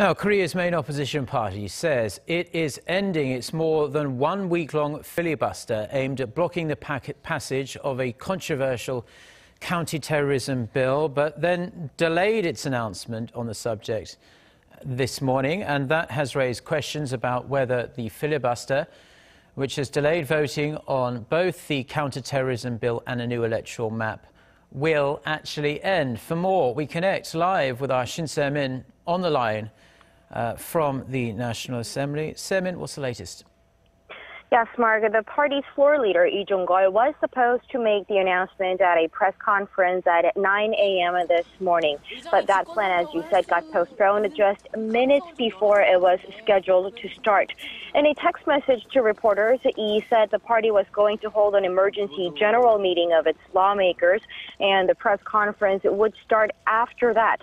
Now, Korea's main opposition party says it is ending its more than 1 week-long filibuster aimed at blocking the passage of a controversial counterterrorism bill, but then delayed its announcement on the subject this morning. And that has raised questions about whether the filibuster, which has delayed voting on both the counterterrorism bill and a new electoral map, will actually end. For more, we connect live with our Shin Se on the line from the National Assembly. Se-min, what's the latest? Yes, Mark, the party's floor leader, Lee Jong was supposed to make the announcement at a press conference at 9 a.m. this morning. But that plan, as you said, got postponed just minutes before it was scheduled to start. In a text message to reporters, Lee said the party was going to hold an emergency general meeting of its lawmakers, and the press conference would start after that.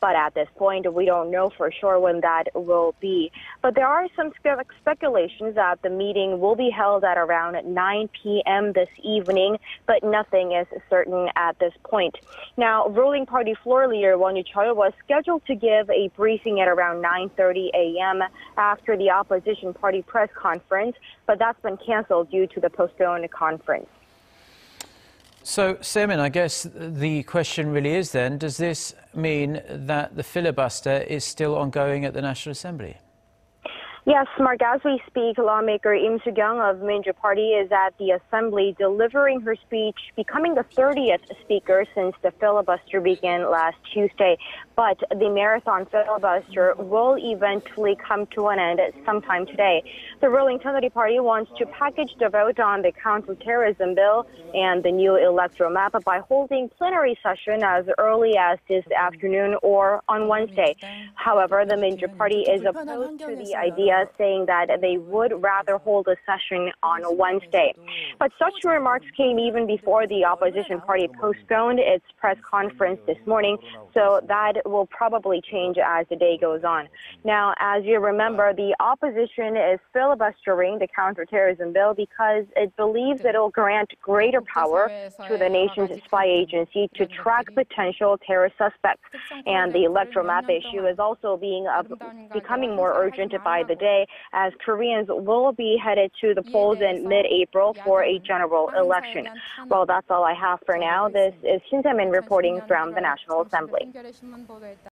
But at this point, we don't know for sure when that will be. But there are some speculations that the meeting will be held at around 9 p.m. this evening, but nothing is certain at this point. Now, ruling party floor leader Won Chol was scheduled to give a briefing at around 9:30 a.m. after the opposition party press conference, but that's been canceled due to the postponed conference. So, Se-min, I guess the question really is then, does this mean that the filibuster is still ongoing at the National Assembly? Yes, Mark, as we speak, lawmaker Im Soo-kyung of Minju Party is at the Assembly delivering her speech, becoming the 30th speaker since the filibuster began last Tuesday. But the marathon filibuster will eventually come to an end sometime today. The ruling Trinity Party wants to package the vote on the counterterrorism bill and the new electoral map by holding plenary session as early as this afternoon or on Wednesday. However, the Minju Party is opposed to the idea, saying that they would rather hold a session on Wednesday. But such remarks came even before the opposition party postponed its press conference this morning, so that will probably change as the day goes on. Now, as you remember, the opposition is filibustering the counterterrorism bill because it believes it will grant greater power to the nation's spy agency to track potential terror suspects. And the electoral map issue is also becoming more urgent by the day, as Koreans will be headed to the polls in mid-April for a general election. Well, that's all I have for now. This is Shin Se reporting from the National Assembly.